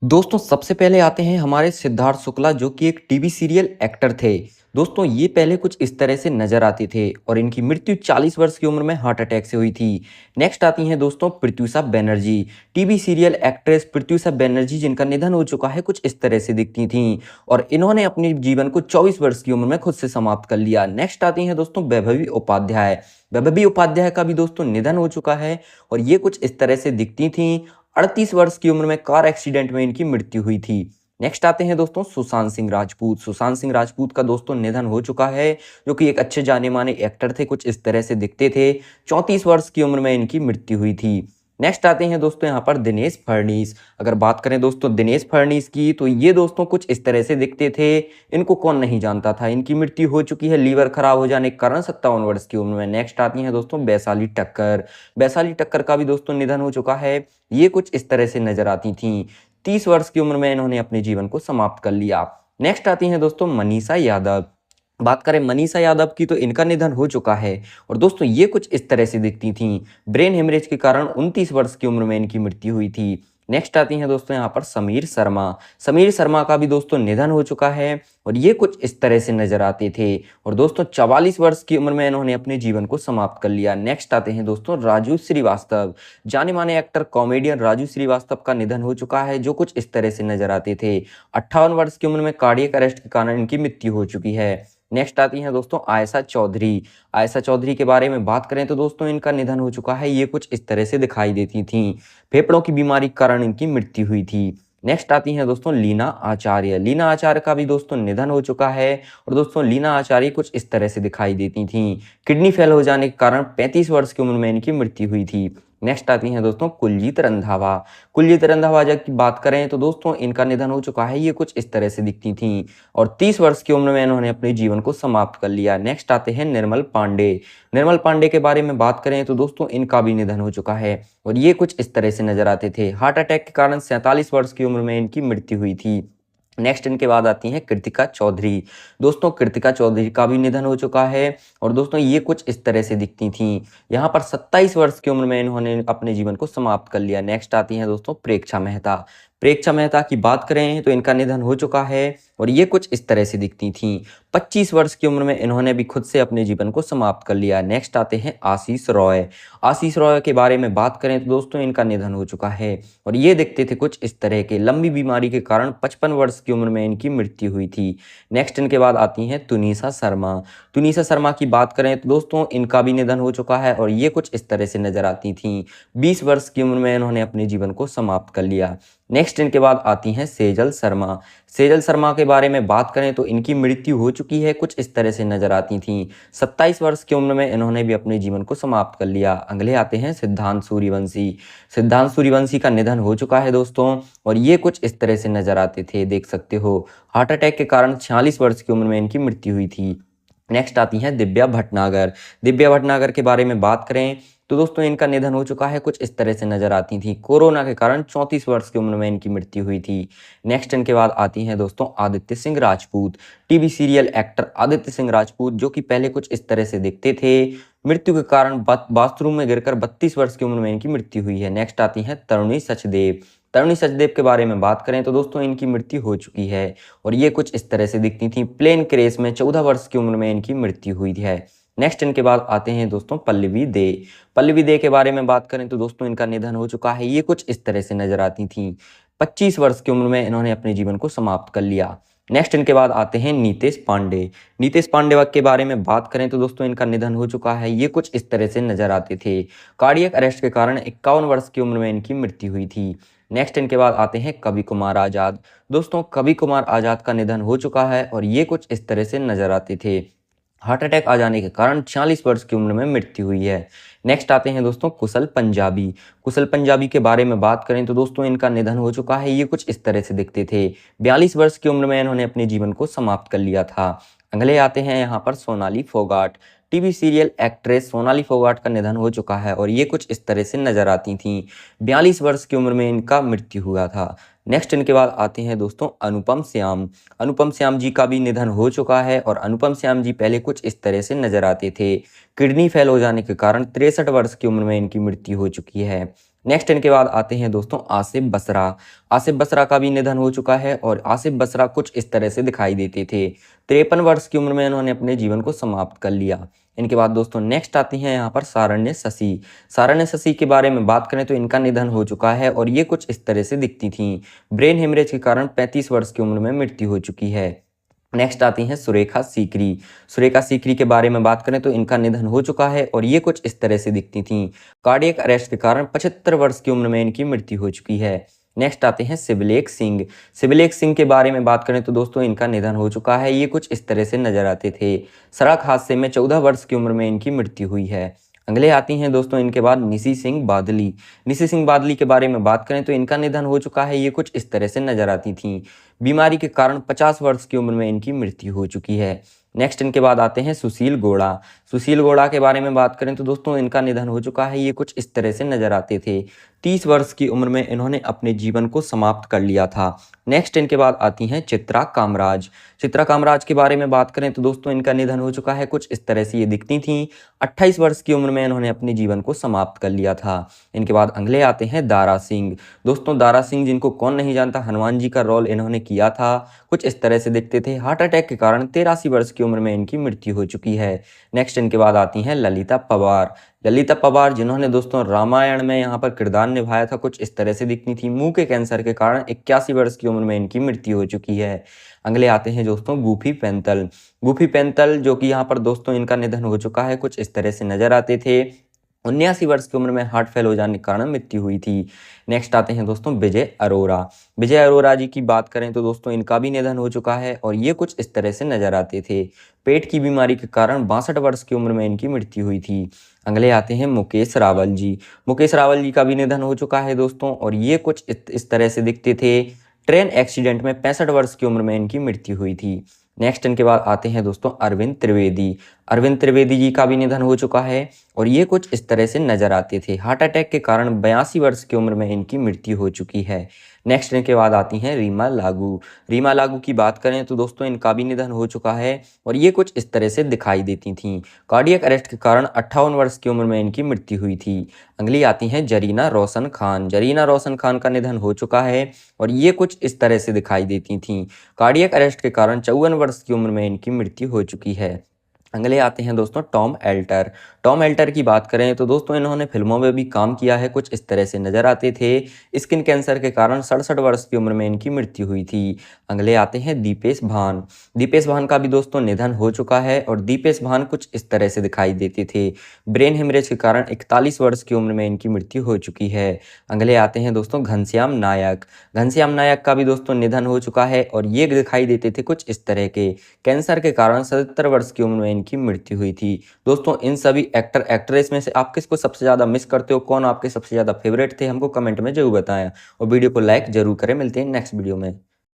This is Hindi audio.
दोस्तों सबसे पहले आते हैं हमारे सिद्धार्थ शुक्ला जो कि एक टीवी सीरियल एक्टर थे। दोस्तों ये पहले कुछ इस तरह से नजर आते थे और इनकी मृत्यु 40 वर्ष की उम्र में हार्ट अटैक से हुई थी। नेक्स्ट आती हैं दोस्तों Pratyusha Banerjee. TV serial actress Pratyusha Banerjee जिनका निधन हो चुका है कुछ इस तरह से दिखती थीं और इन्होंने अपने जीवन को 24 वर्ष की उम्र में खुद से समाप्त कर लिया। नेक्स्ट आती हैं दोस्तों वैभवी उपाध्याय। वैभवी उपाध्याय का भी दोस्तों निधन हो चुका है और ये कुछ इस तरह से दिखती थीं। 38 वर्ष की उम्र में कार एक्सीडेंट में इनकी मृत्यु हुई थी। नेक्स्ट आते हैं दोस्तों सुशांत सिंह राजपूत। सुशांत सिंह राजपूत का दोस्तों निधन हो चुका है जो कि एक अच्छे जाने माने एक्टर थे, कुछ इस तरह से दिखते थे। 34 वर्ष की उम्र में इनकी मृत्यु हुई थी। नेक्स्ट आते हैं दोस्तों यहाँ पर दिनेश फडणवीस। अगर बात करें दोस्तों दिनेश फडणवीस की तो ये दोस्तों कुछ इस तरह से दिखते थे। इनको कौन नहीं जानता था। इनकी मृत्यु हो चुकी है लीवर खराब हो जाने के कारण 57 वर्ष की उम्र में। नेक्स्ट आती हैं दोस्तों वैशाली टक्कर। वैशाली टक्कर का भी दोस्तों निधन हो चुका है। ये कुछ इस तरह से नजर आती थीं। 30 वर्ष की उम्र में इन्होंने अपने जीवन को समाप्त कर लिया। नेक्स्ट आती हैं दोस्तों मनीषा यादव। बात करें मनीषा यादव की तो इनका निधन हो चुका है और दोस्तों ये कुछ इस तरह से दिखती थीं। ब्रेन हेमरेज के कारण 29 वर्ष की उम्र में इनकी मृत्यु हुई थी। नेक्स्ट आती हैं दोस्तों यहाँ पर समीर शर्मा। समीर शर्मा का भी दोस्तों निधन हो चुका है और ये कुछ इस तरह से नजर आते थे और दोस्तों 44 वर्ष की उम्र में इन्होंने अपने जीवन को समाप्त कर लिया। नेक्स्ट आते हैं दोस्तों राजू श्रीवास्तव। जाने माने एक्टर कॉमेडियन राजू श्रीवास्तव का निधन हो चुका है जो कुछ इस तरह से नजर आते थे। 58 वर्ष की उम्र में कार्डियक अरेस्ट के कारण इनकी मृत्यु हो चुकी है। नेक्स्ट आती हैं दोस्तों आयशा चौधरी। आयशा चौधरी के बारे में बात करें तो दोस्तों इनका निधन हो चुका है। ये कुछ इस तरह से दिखाई देती थीं। फेफड़ों की बीमारी के कारण इनकी मृत्यु हुई थी। नेक्स्ट आती हैं दोस्तों लीना आचार्य। लीना आचार्य का भी दोस्तों निधन हो चुका है और दोस्तों लीना आचार्य कुछ इस तरह से दिखाई देती थीं। किडनी फेल हो जाने के कारण 35 वर्ष की उम्र में इनकी मृत्यु हुई थी। नेक्स्ट आती हैं दोस्तों कुलजीत रंधावा। कुलजीत रंधावा की बात करें तो दोस्तों इनका निधन हो चुका है। ये कुछ इस तरह से दिखती थीं और 30 वर्ष की उम्र में इन्होंने अपने जीवन को समाप्त कर लिया। नेक्स्ट आते हैं निर्मल पांडे। निर्मल पांडे के बारे में बात करें तो दोस्तों इनका भी निधन हो चुका है और ये कुछ इस तरह से नजर आते थे। हार्ट अटैक के कारण 47 वर्ष की उम्र में इनकी मृत्यु हुई थी। नेक्स्ट इनके बाद आती हैं कृतिका चौधरी। दोस्तों कृतिका चौधरी का भी निधन हो चुका है और दोस्तों ये कुछ इस तरह से दिखती थीं। यहाँ पर 27 वर्ष की उम्र में इन्होंने अपने जीवन को समाप्त कर लिया। नेक्स्ट आती हैं दोस्तों प्रेक्षा मेहता। प्रेक्षा मेहता की बात करें तो इनका निधन हो चुका है और ये कुछ इस तरह से दिखती थीं। 25 वर्ष की उम्र में इन्होंने भी खुद से अपने जीवन को समाप्त कर लिया। नेक्स्ट आते हैं आशीष रॉय। आशीष रॉय के बारे में बात करें तो दोस्तों इनका निधन हो चुका है और ये दिखते थे कुछ इस तरह के। लंबी बीमारी के कारण 55 वर्ष की उम्र में इनकी मृत्यु हुई थी। नेक्स्ट इनके बाद आती हैं तुनिशा शर्मा। तुनिशा शर्मा की बात करें तो दोस्तों इनका भी निधन हो चुका है और ये कुछ इस तरह से नजर आती थीं। 20 वर्ष की उम्र में इन्होंने अपने जीवन को समाप्त कर लिया। नेक्स्ट इनके बाद आती हैं सेजल शर्मा। सेजल शर्मा के बारे में बात करें तो इनकी मृत्यु हो चुकी है, कुछ इस तरह से नजर आती थीं। 27 वर्ष की उम्र में इन्होंने भी अपने जीवन को समाप्त कर लिया। अगले आते हैं सिद्धांत सूर्यवंशी। सिद्धांत सूर्यवंशी का निधन हो चुका है दोस्तों और ये कुछ इस तरह से नजर आते थे, देख सकते हो। हार्ट अटैक के कारण 46 वर्ष की उम्र में इनकी मृत्यु हुई थी। नेक्स्ट आती हैं दिव्या भटनागर। दिव्या भटनागर के बारे में बात करें तो दोस्तों इनका निधन हो चुका है, कुछ इस तरह से नजर आती थी। कोरोना के कारण 34 वर्ष की उम्र में इनकी मृत्यु हुई थी। नेक्स्ट इनके बाद आती हैं दोस्तों Aditya Singh Rajput. TV serial actor Aditya Singh Rajput जो कि पहले कुछ इस तरह से दिखते थे। मृत्यु के कारण बाथरूम में गिरकर 32 वर्ष की उम्र में इनकी मृत्यु हुई है। नेक्स्ट आती हैं तरुणी सचदेव। तरुणी सचदेव के बारे में बात करें तो दोस्तों इनकी मृत्यु हो चुकी है और ये कुछ इस तरह से दिखती थी। प्लेन क्रेश में 14 वर्ष की उम्र में इनकी मृत्यु हुई है। नेक्स्ट इनके बाद आते हैं दोस्तों पल्लवी दे। पल्लवी दे के बारे में बात करें तो दोस्तों इनका निधन हो चुका है। ये कुछ इस तरह से नजर आती थीं। 25 वर्ष की उम्र में इन्होंने अपने जीवन को समाप्त कर लिया। नेक्स्ट इनके बाद आते हैं नीतेश पांडे। नीतेश पांडे के बारे में बात करें तो दोस्तों इनका निधन हो चुका है। ये कुछ इस तरह से नजर आते थे। कार्डियक अरेस्ट के कारण 51 वर्ष की उम्र में इनकी मृत्यु हुई थी। नेक्स्ट इनके बाद आते हैं कवि कुमार आजाद। दोस्तों कवि कुमार आजाद का निधन हो चुका है और ये कुछ इस तरह से नजर आते थे। हार्ट अटैक आ जाने के कारण 46 वर्ष की उम्र में मृत्यु हुई है। नेक्स्ट आते हैं दोस्तों कुशल पंजाबी। कुशल पंजाबी के बारे में बात करें तो दोस्तों इनका निधन हो चुका है। ये कुछ इस तरह से दिखते थे। 42 वर्ष की उम्र में इन्होंने अपने जीवन को समाप्त कर लिया था। अगले आते हैं यहाँ पर Sonali Phogat. TV serial actress Sonali Phogat का निधन हो चुका है और ये कुछ इस तरह से नजर आती थीं। 42 वर्ष की उम्र में इनका मृत्यु हुआ था। नेक्स्ट इनके बाद आते हैं दोस्तों अनुपम श्याम। अनुपम श्याम जी का भी निधन हो चुका है और अनुपम श्याम जी पहले कुछ इस तरह से नजर आते थे। किडनी फेल हो जाने के कारण 63 वर्ष की उम्र में इनकी मृत्यु हो चुकी है। नेक्स्ट इनके बाद आते हैं दोस्तों आसिफ बसरा। आसिफ बसरा का भी निधन हो चुका है और आसिफ बसरा कुछ इस तरह से दिखाई देते थे। 53 वर्ष की उम्र में इन्होंने अपने जीवन को समाप्त कर लिया। इनके बाद दोस्तों नेक्स्ट आती हैं यहाँ पर सारण्य शशि। सारण्य शशि के बारे में बात करें तो इनका निधन हो चुका है और ये कुछ इस तरह से दिखती थीं। ब्रेन हेमरेज के कारण 35 वर्ष की उम्र में मृत्यु हो चुकी है। नेक्स्ट आती हैं सुरेखा सीकरी। सुरेखा सीकरी के बारे में बात करें तो इनका निधन हो चुका है और ये कुछ इस तरह से दिखती थीं। कार्डियक अरेस्ट के कारण 75 वर्ष की उम्र में इनकी मृत्यु हो चुकी है। नेक्स्ट आते हैं शिवलेख सिंह। शिवलेख सिंह के बारे में बात करें तो दोस्तों इनका निधन हो चुका है। ये कुछ इस तरह से नजर आते थे। सड़क हादसे में 14 वर्ष की उम्र में इनकी मृत्यु हुई है। अगले आती हैं दोस्तों इनके बाद निशी सिंह बादली। निशी सिंह बादली के बारे में बात करें तो इनका निधन हो चुका है। ये कुछ इस तरह से नजर आती थीं। बीमारी के कारण 50 वर्ष की उम्र में इनकी मृत्यु हो चुकी है। नेक्स्ट इनके बाद आते हैं सुशील गोड़ा। सुशील गोड़ा के बारे में बात करें तो दोस्तों इनका निधन हो चुका है। ये कुछ इस तरह से नजर आते थे। 30 वर्ष की उम्र में इन्होंने अपने जीवन को समाप्त कर लिया था। नेक्स्ट इनके बाद आती हैं चित्रा कामराज। चित्रा कामराज के बारे में बात करें तो दोस्तों इनका निधन हो चुका है। कुछ इस तरह से ये दिखती थीं। 28 वर्ष की उम्र में इन्होंने अपने जीवन को समाप्त कर लिया था। इनके बाद अगले आते हैं दारा सिंह। दोस्तों दारा सिंह जिनको कौन नहीं जानता, हनुमान जी का रोल इन्होंने किया था। कुछ इस तरह से दिखते थे। हार्ट अटैक के कारण 83 वर्ष की उम्र में इनकी मृत्यु हो चुकी है। नेक्स्ट इनके बाद आती हैं ललिता पवार। ललिता पवार जिन्होंने दोस्तों रामायण में यहाँ पर किरदार निभाया था, कुछ इस तरह से दिखती थी। मुंह के कैंसर के कारण 81 वर्ष की उम्र में इनकी मृत्यु हो चुकी है। अगले आते हैं दोस्तों गुफी पेंतल। गुफी पेंतल जो कि यहाँ पर दोस्तों इनका निधन हो चुका है। कुछ इस तरह से नजर आते थे। 79 वर्ष की उम्र में हार्ट फेल हो जाने के कारण मृत्यु हुई थी। नेक्स्ट आते हैं दोस्तों विजय अरोरा। विजय अरोरा जी की बात करें तो दोस्तों इनका भी निधन हो चुका है और ये कुछ इस तरह से नजर आते थे। पेट की बीमारी के कारण 62 वर्ष की उम्र में इनकी मृत्यु हुई थी। अगले आते हैं मुकेश रावल जी। मुकेश रावल जी का भी निधन हो चुका है दोस्तों और ये कुछ इस तरह से दिखते थे। ट्रेन एक्सीडेंट में 65 वर्ष की उम्र में इनकी मृत्यु हुई थी। नेक्स्ट इनके बाद आते हैं दोस्तों अरविंद त्रिवेदी। अरविंद त्रिवेदी जी का भी निधन हो चुका है और ये कुछ इस तरह से नजर आते थे। हार्ट अटैक के कारण 82 वर्ष की उम्र में इनकी मृत्यु हो चुकी है। नेक्स्ट इनके बाद आती हैं रीमा लागू। रीमा लागू की बात करें तो दोस्तों इनका भी निधन हो चुका है और ये कुछ इस तरह से दिखाई देती थीं। कार्डियक अरेस्ट के कारण 58 वर्ष की उम्र में इनकी मृत्यु हुई थी। अगली आती हैं जरीना रोशन खान। जरीना रोशन खान का निधन हो चुका है और ये कुछ इस तरह से दिखाई देती थीं। कार्डियक अरेस्ट के कारण 54 वर्ष की उम्र में इनकी मृत्यु हो चुकी है। अगले आते हैं दोस्तों टॉम एल्टर। टॉम एल्टर की बात करें तो दोस्तों इन्होंने फिल्मों में भी काम किया है। कुछ इस तरह से नजर आते थे। स्किन कैंसर के कारण 67 वर्ष की उम्र में इनकी मृत्यु हुई थी। अगले आते हैं दीपेश भान। दीपेश भान का भी दोस्तों निधन हो चुका है और दीपेश भान कुछ इस तरह से दिखाई देते थे। ब्रेन हेमरेज के कारण 41 वर्ष की उम्र में इनकी मृत्यु हो चुकी है। अगले आते हैं दोस्तों घनश्याम नायक। घनश्याम नायक का भी दोस्तों निधन हो चुका है और ये दिखाई देते थे कुछ इस तरह के। कैंसर के कारण 77 वर्ष की उम्र में की मृत्यु हुई थी। दोस्तों इन सभी एक्टर एक्ट्रेस में से आप किसको सबसे ज्यादा मिस करते हो, कौन आपके सबसे ज्यादा फेवरेट थे, हमको कमेंट में जरूर बताएं और वीडियो को लाइक जरूर करें। मिलते हैं नेक्स्ट वीडियो में।